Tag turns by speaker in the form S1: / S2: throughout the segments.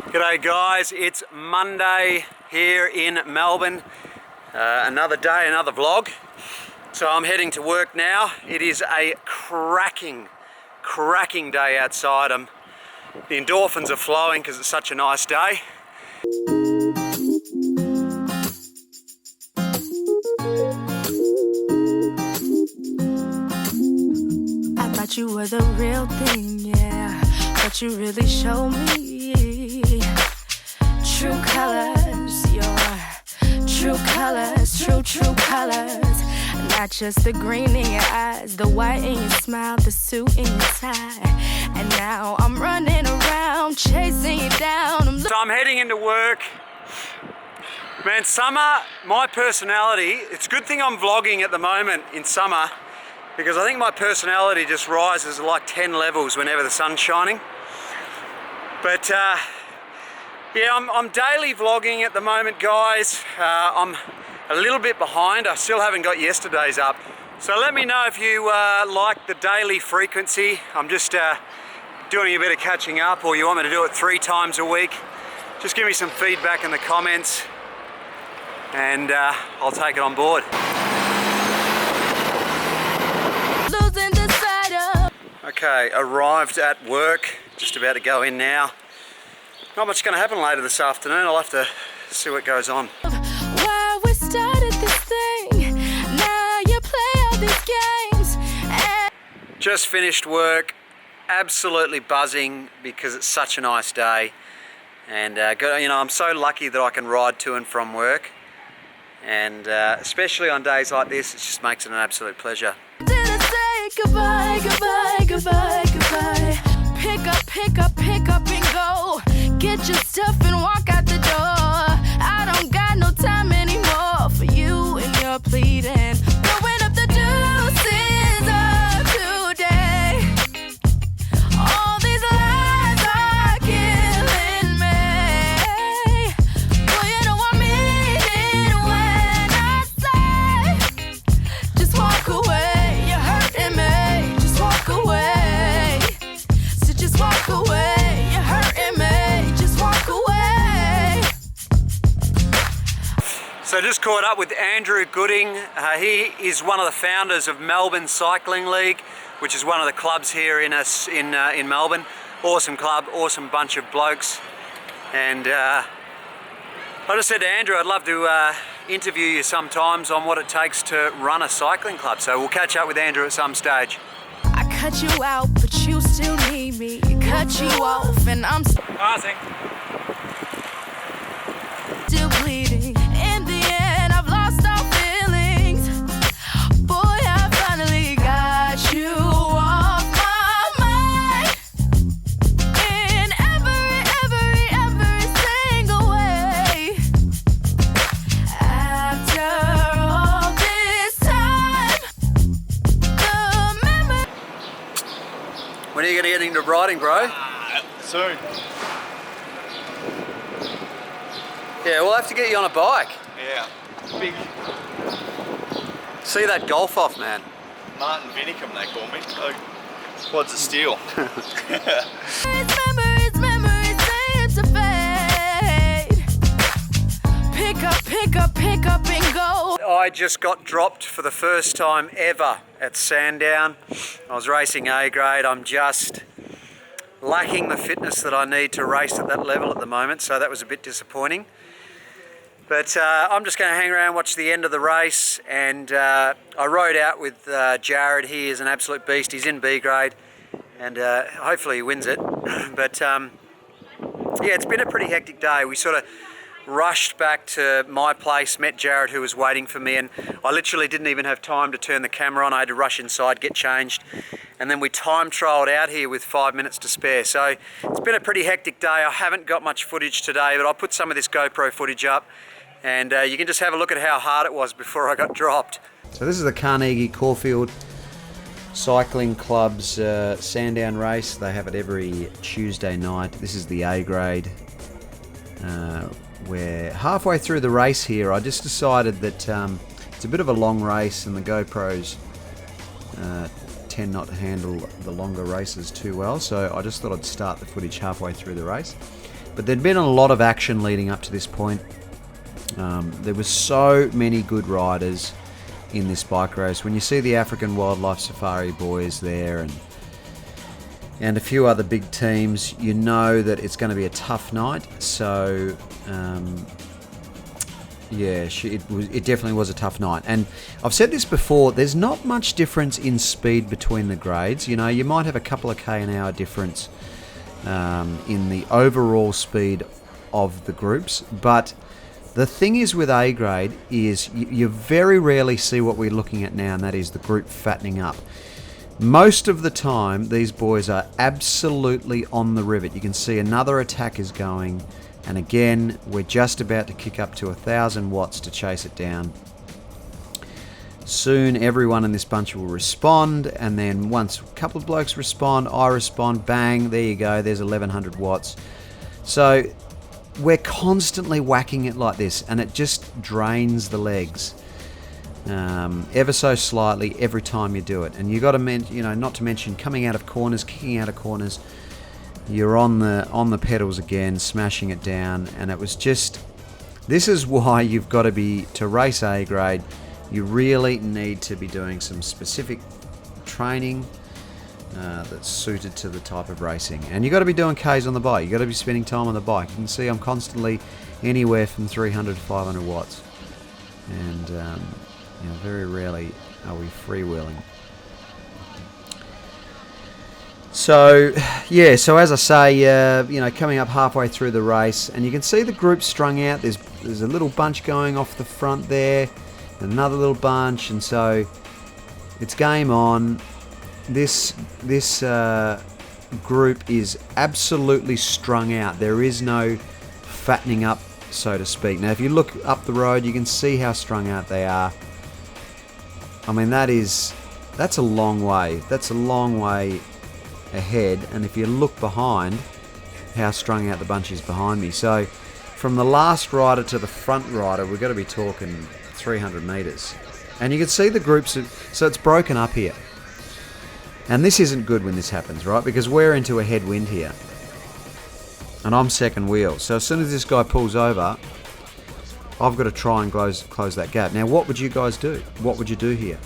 S1: G'day guys, it's Monday here in Melbourne. Another day, another vlog. So I'm heading to work now. It is a cracking day outside. The endorphins are flowing because it's such a nice day.
S2: I thought you were the real thing, yeah, but you really showed me true colors, your true colors, true colors. Not just the green in your eyes, the white in your smile, the suit in your tie. And now I'm running around, chasing you down.
S1: So I'm heading into work. Man, summer, my personality, it's a good thing I'm vlogging at the moment in summer, because I think my personality just rises like 10 levels whenever the sun's shining. But yeah, I'm daily vlogging at the moment, guys. I'm a little bit behind. I still haven't got yesterday's up. So let me know if you like the daily frequency. I'm just doing a bit of catching up, or you want me to do it 3 times a week. Just give me some feedback in the comments and I'll take it on board. Okay, arrived at work. Just about to go in now. Not much going to happen later this afternoon. I'll have to see what goes on.
S2: Why we started this thing, now you play all these games.
S1: Just finished work, absolutely buzzing because it's such a nice day. And you know, I'm so lucky that I can ride to and from work. And especially on days like this, it just makes it an absolute pleasure.
S2: Didn't say goodbye, goodbye, goodbye, goodbye. Pick up and go. Get your stuff and walk out the door. I don't got no time anymore for you and your pleading. Throwing up the deuces of today. All these lies are killing me. Boy, you know I mean it when I say, just walk away. You're hurting me. Just walk away. So just walk away. You're hurting me. Just walk away.
S1: So just caught up with Andrew Gooding. He is one of the founders of Melbourne Cycling League, which is one of the clubs here in Melbourne. Awesome club, awesome bunch of blokes. And I just said to Andrew, I'd love to interview you sometimes on what it takes to run a cycling club. So we'll catch up with Andrew at some stage.
S2: I cut you out, but you still need me. Cut you off, and I'm
S1: Passing.
S2: still bleeding. In the end, I've lost all feelings. Boy, I finally got you off my mind. In every single way. After all this time, the memory.
S1: When are you going to get into riding, bro?
S3: Soon.
S1: Yeah, we'll have to get you on a bike.
S3: Yeah. Big
S1: See that golf off, man.
S3: Martin Vinicum, they call me. Oh, quads of steel.
S2: Memories seem to fade. Pick up and go.
S1: I just got dropped for the first time ever at Sandown. I was racing A grade. I'm just lacking the fitness that I need to race at that level at the moment, so that was a bit disappointing. But I'm just going to hang around, watch the end of the race, and I rode out with Jared. He is an absolute beast. He's in B grade, and hopefully he wins it. But yeah, it's been a pretty hectic day. We sort of rushed back to my place, met Jared who was waiting for me, and I literally didn't even have time to turn the camera on. I had to rush inside, get changed, and then we time trialled out here with 5 minutes to spare. So it's been a pretty hectic day. I haven't got much footage today, but I'll put some of this GoPro footage up, and you can just have a look at how hard it was before I got dropped. So this is the Carnegie Caulfield Cycling Club's Sandown race. They have it every Tuesday night. This is the A grade. We're halfway through the race here. I just decided that it's a bit of a long race, and the GoPros tend not to handle the longer races too well, so I just thought I'd start the footage halfway through the race. But there'd been a lot of action leading up to this point. There were so many good riders in this bike race. When you see the African Wildlife Safari boys there and a few other big teams, you know that it's going to be a tough night. So yeah, it definitely was a tough night. And I've said this before, there's not much difference in speed between the grades. You know, you might have a couple of k/h difference in the overall speed of the groups, but the thing is with A grade is you very rarely see what we're looking at now, and that is the group fattening up. Most of the time, these boys are absolutely on the rivet. You can see another attack is going, and again, we're just about to kick up to 1,000 watts to chase it down. Soon, everyone in this bunch will respond, and then once a couple of blokes respond, I respond, bang, there you go, there's 1,100 watts. So we're constantly whacking it like this, and it just drains the legs ever so slightly every time you do it. And you got to, not to mention coming out of corners, kicking out of corners. You're on the pedals again, smashing it down, and it was just. This is why you've got to race A grade. You really need to be doing some specific training that's suited to the type of racing, and you got to be doing Ks on the bike. You got to be spending time on the bike. You can see I'm constantly anywhere from 300 to 500 watts, and very rarely are we freewheeling. So yeah, so as I say, coming up halfway through the race, and you can see the group strung out. There's a little bunch going off the front there, another little bunch, and so it's game on. This group is absolutely strung out. There is no fattening up, so to speak. Now, if you look up the road, you can see how strung out they are. I mean, that's a long way. That's a long way ahead. And if you look behind, how strung out the bunch is behind me. So, from the last rider to the front rider, we're going to be talking 300 metres. And you can see the groups, so it's broken up here. And this isn't good when this happens, right? Because we're into a headwind here. And I'm second wheel. So as soon as this guy pulls over, I've got to try and close that gap. Now, what would you guys do? What would you do here?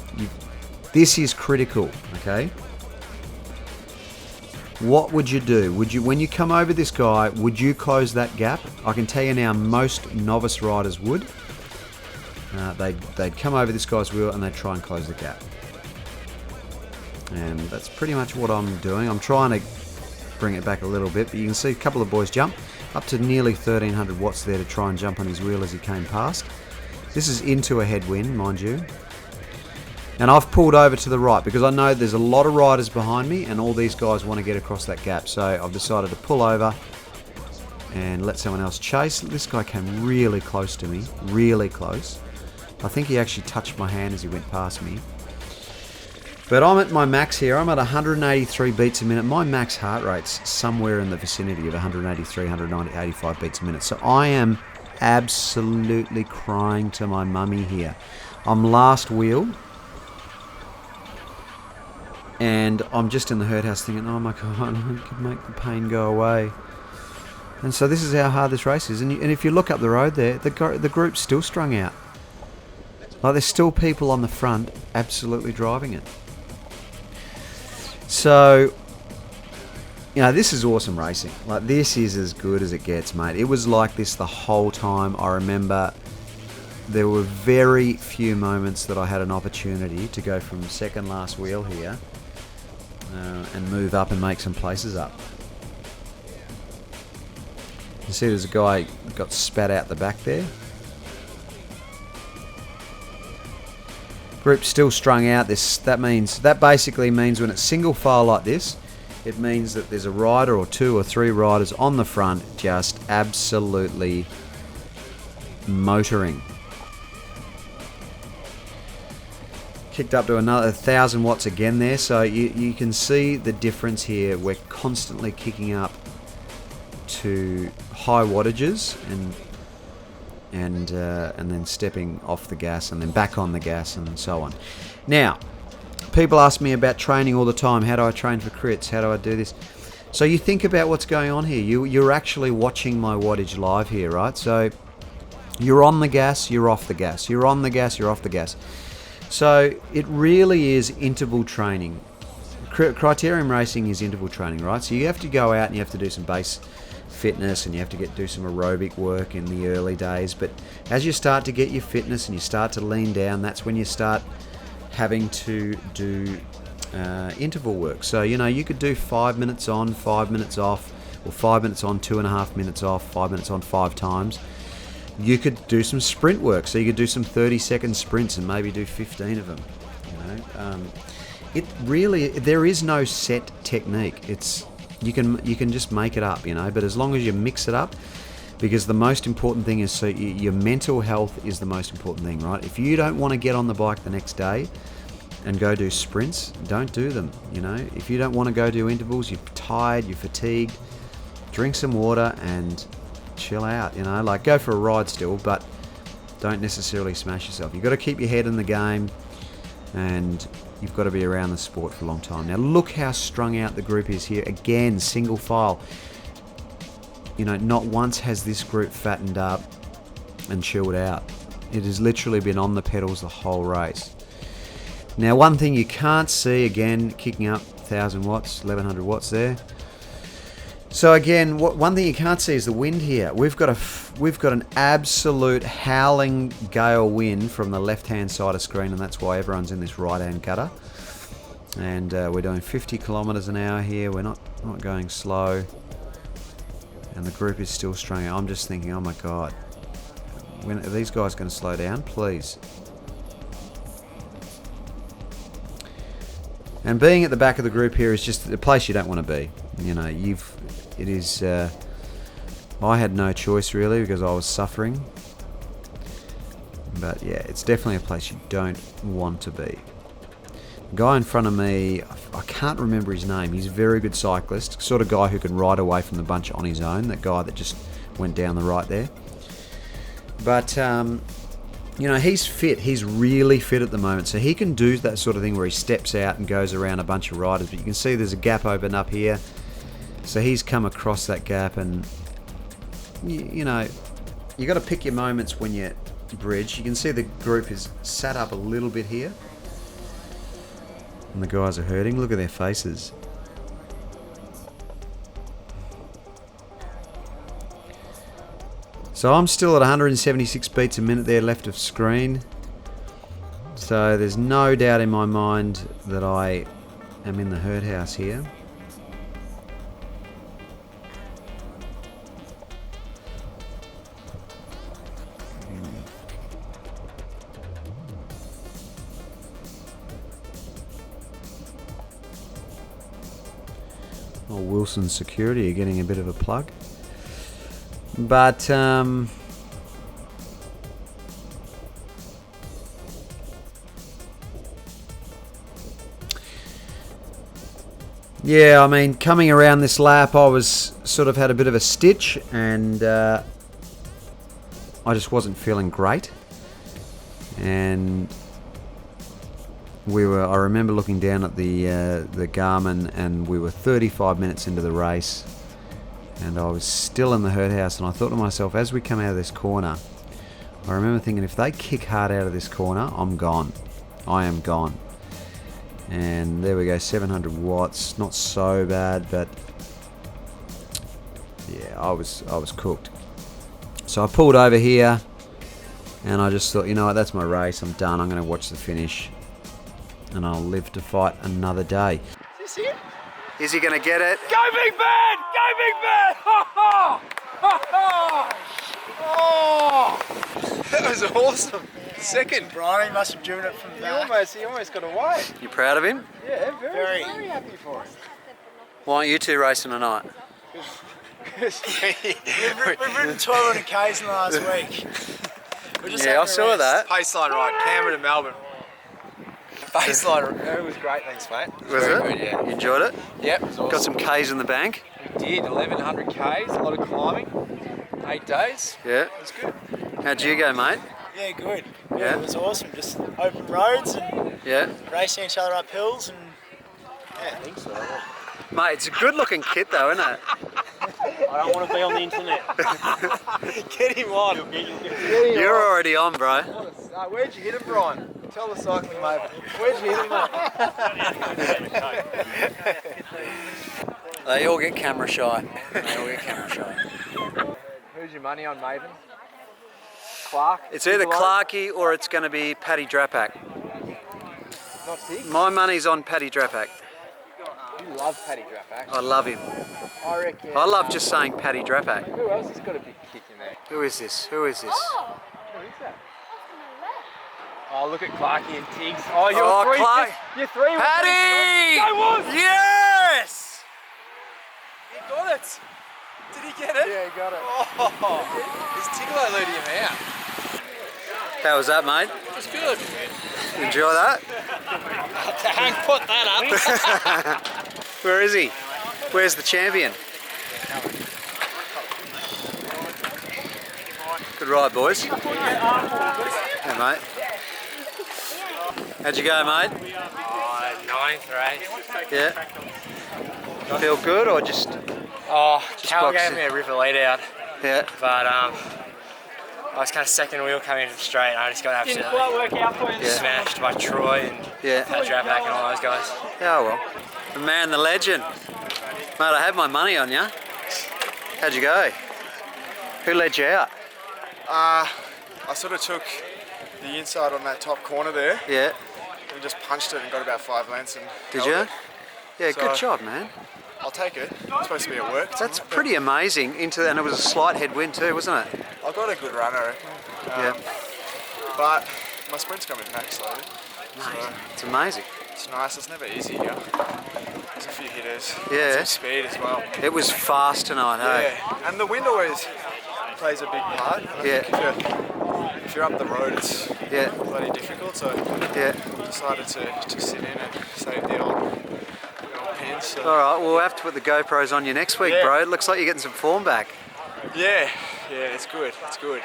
S1: This is critical, okay? What would you do? When you come over this guy, would you close that gap? I can tell you now, most novice riders would. They'd come over this guy's wheel and they'd try and close the gap. And that's pretty much what I'm doing. I'm trying to bring it back a little bit, but you can see a couple of boys jump up to nearly 1,300 watts there to try and jump on his wheel as he came past. This is into a headwind, mind you. And I've pulled over to the right because I know there's a lot of riders behind me and all these guys want to get across that gap. So I've decided to pull over and let someone else chase. This guy came really close to me, really close. I think he actually touched my hand as he went past me. But I'm at my max here. I'm at 183 beats a minute. My max heart rate's somewhere in the vicinity of 183, 185 beats a minute. So I am absolutely crying to my mummy here. I'm last wheel. And I'm just in the herd house thinking, oh my God, I could make the pain go away. And so this is how hard this race is. And if you look up the road there, the group's still strung out. Like there's still people on the front absolutely driving it. So, this is awesome racing. Like, this is as good as it gets, mate. It was like this the whole time. I remember there were very few moments that I had an opportunity to go from second last wheel here and move up and make some places up. You see there's a guy that got spat out the back there. Group still strung out. That basically means when it's single file like this, it means that there's a rider or two or three riders on the front just absolutely motoring. Kicked up to another 1,000 watts again there, so you can see the difference here. We're constantly kicking up to high wattages and then stepping off the gas and then back on the gas and so on. Now, people ask me about training all the time. How do I train for crits? How do I do this? So you think about what's going on here. You're actually watching my wattage live here, right? So you're on the gas, you're off the gas. You're on the gas, you're off the gas. So it really is interval training. Criterium racing is interval training, right? So you have to go out and you have to do some base fitness and you have to do some aerobic work in the early days. But as you start to get your fitness and you start to lean down, that's when you start having to do interval work. So, you know, you could do 5 minutes on, 5 minutes off, or 5 minutes on, 2.5 minutes off, 5 minutes on 5 times. You could do some sprint work. So you could do some 30-second sprints and maybe do 15 of them. You know, it really, there is no set technique. It's you can just make it up, you know. But as long as you mix it up, because the most important thing is, so your mental health is the most important thing, right? If you don't want to get on the bike the next day and go do sprints, don't do them, you know. If you don't want to go do intervals, you're tired, you're fatigued, drink some water and chill out, you know. Like, go for a ride still, but don't necessarily smash yourself. You've got to keep your head in the game and you've got to be around the sport for a long time. Now look how strung out the group is here. Again, single file. You know, not once has this group fattened up and chilled out. It has literally been on the pedals the whole race. Now, one thing you can't see, again, kicking up 1,000 watts, 1,100 watts there. So again, one thing you can't see is the wind here. We've got an absolute howling gale wind from the left-hand side of screen, and that's why everyone's in this right-hand gutter. And we're doing 50 kilometers an hour here. We're not going slow, and the group is still strung out. I'm just thinking, oh my God, when are these guys going to slow down? Please. And being at the back of the group here is just a place you don't want to be. You know, it is. I had no choice really because I was suffering. But yeah, it's definitely a place you don't want to be. The guy in front of me, I can't remember his name. He's a very good cyclist, sort of guy who can ride away from the bunch on his own. That guy that just went down the right there. But you know, he's fit. He's really fit at the moment. So he can do that sort of thing where he steps out and goes around a bunch of riders. But you can see there's a gap open up here. So he's come across that gap, and you know, you got to pick your moments when you bridge. You can see the group is sat up a little bit here. And the guys are hurting. Look at their faces. So I'm still at 176 beats a minute there left of screen. So there's no doubt in my mind that I am in the herd house here. Oh, Wilson's security are getting a bit of a plug. But yeah, I mean, coming around this lap, I was sort of had a bit of a stitch, and I just wasn't feeling great. And I remember looking down at the Garmin, and we were 35 minutes into the race. And I was still in the herd house, and I thought to myself, as we come out of this corner, I remember thinking, if they kick hard out of this corner, I'm gone. I am gone. And there we go, 700 watts, not so bad, but yeah, I was cooked. So I pulled over here, and I just thought, you know what, that's my race, I'm done, I'm going to watch the finish, and I'll live to fight another day.
S3: Is this it?
S1: Is he going to get it?
S3: Go Big Ben! Go Big Ben! Ha ha! Ha ha! Oh! That was awesome. Second.
S4: Brian must have driven it from back.
S3: He almost got away.
S1: You proud of him?
S3: Yeah, very happy for him.
S1: Why aren't you two racing tonight?
S4: We've ridden 1,200 Ks in the last week.
S1: Yeah, I saw that.
S3: Paceline right, Canberra to Melbourne. Baseline, it was great, thanks mate.
S1: Was it?
S3: Good, yeah.
S1: You enjoyed it?
S3: Yep, it was awesome.
S1: Got some K's in the bank?
S3: We did, 1,100 Ks, a lot of climbing, 8 days.
S1: Yeah.
S3: It was good.
S1: How'd you go, mate?
S4: Yeah, good.
S1: Yeah.
S4: It was awesome. Just open roads and
S1: Yeah.
S4: racing each other up hills, and
S3: Yeah, I think so.
S1: Mate, it's a good looking kit though, isn't it?
S5: I don't want to be on the internet.
S3: Get him on.
S1: You're already on, bro.
S3: Where'd you hit him, Brian? Tell the cycling maven. Where'd you hit him, mate?
S1: They all get camera shy. They all get camera shy.
S3: Who's your money on, Maven? Clark?
S1: It's either Clarkey or it's going to be Paddy Drapak.
S3: Not Tig?
S1: My money's on Paddy Drapak.
S3: You love Paddy Drapak.
S1: I love him.
S3: I reckon.
S1: I love just saying Paddy Drapak.
S3: Who else has got a big kick in there?
S1: Who is this? Who is this?
S3: Who is that? Oh, look at Clarky and Tiggs. Oh, you're
S1: Oh,
S3: three.
S1: Clark.
S3: You're three.
S1: Paddy!
S3: I was.
S1: Yes!
S3: He got it. Did he get it? Yeah, he got it. Oh, his Tiggler leading him out.
S1: How was that, mate?
S3: It was good.
S1: Enjoy that?
S5: Don't put that up.
S1: Where is he? Where's the champion? Good ride, boys. Hey, mate. How'd you go, mate?
S5: Ninth race.
S1: Yeah. Feel good or just...
S5: Oh, Cal
S1: boxing.
S5: gave me a river lead out,
S1: Yeah.
S5: but I was kind of second wheel coming into the straight and I just got absolutely smashed by Troy and
S1: Yeah.
S5: Pat Drapak and all those guys.
S1: Yeah, well. The man, the legend. Mate, I had my money on you. How'd you go? Who led you out?
S6: I sort of took the inside on that top corner there
S1: Yeah.
S6: and just punched it and got about 5 lengths. And
S1: Did
S6: held
S1: you?
S6: it.
S1: Yeah,
S6: So-
S1: good job, man.
S6: I'll take it. It's supposed to be at work.
S1: That's pretty amazing. And it was a slight headwind too, wasn't it?
S6: I got a good run, I reckon.
S1: Yeah.
S6: But my sprint's coming back slowly.
S1: Mate, it's amazing.
S6: It's nice. It's never easy here. There's a few hitters.
S1: Yeah.
S6: Some speed as well.
S1: It was fast tonight, hey?
S6: Yeah. And the wind always plays a big part. And I
S1: Yeah.
S6: think if you're up the road, it's
S1: Yeah.
S6: bloody difficult. So
S1: Yeah.
S6: I decided to sit in and save the old pins. So.
S1: All right, well, we'll have to put the GoPros on you next week,
S6: Yeah.
S1: bro. It looks like you're getting some form back.
S6: Yeah, it's good. It's good.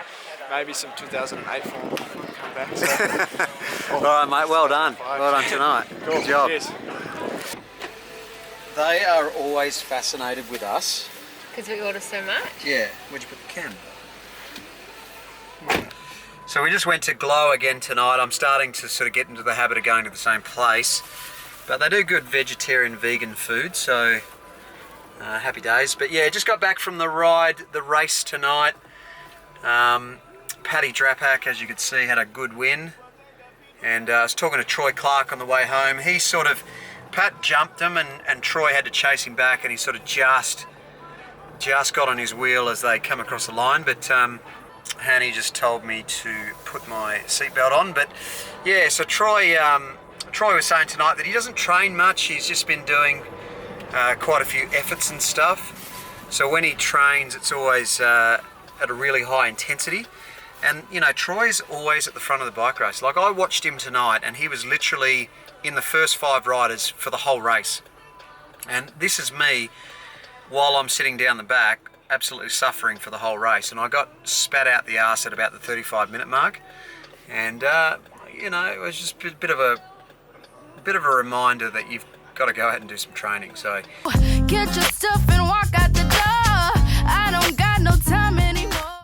S6: Maybe some 2008 form will come back. So.
S1: All right, mate, well done. Well done tonight. Good job.
S6: Cheers.
S1: They are always fascinated with us.
S7: Because we order so much.
S1: Yeah, where'd you put the can? So we just went to Glow again tonight. I'm starting to sort of get into the habit of going to the same place. But they do good vegetarian, vegan food, so happy days. But yeah, just got back from the race tonight. Paddy Drapak, as you could see, had a good win. And I was talking to Troy Clark on the way home. He sort of, Pat jumped him and Troy had to chase him back, and he sort of just got on his wheel as they come across the line. But Hanny just told me to put my seatbelt on. But yeah, so Troy was saying tonight that he doesn't train much. He's just been doing quite a few efforts and stuff. So when he trains, it's always at a really high intensity. And you know, Troy's always at the front of the bike race. Like, I watched him tonight and he was literally in the first 5 riders for the whole race. And this is me while I'm sitting down the back, absolutely suffering for the whole race. And I got spat out the arse at about the 35-minute mark. And you know, it was just a bit of a reminder that you've got to go out and do some training. So
S2: Get your stuff and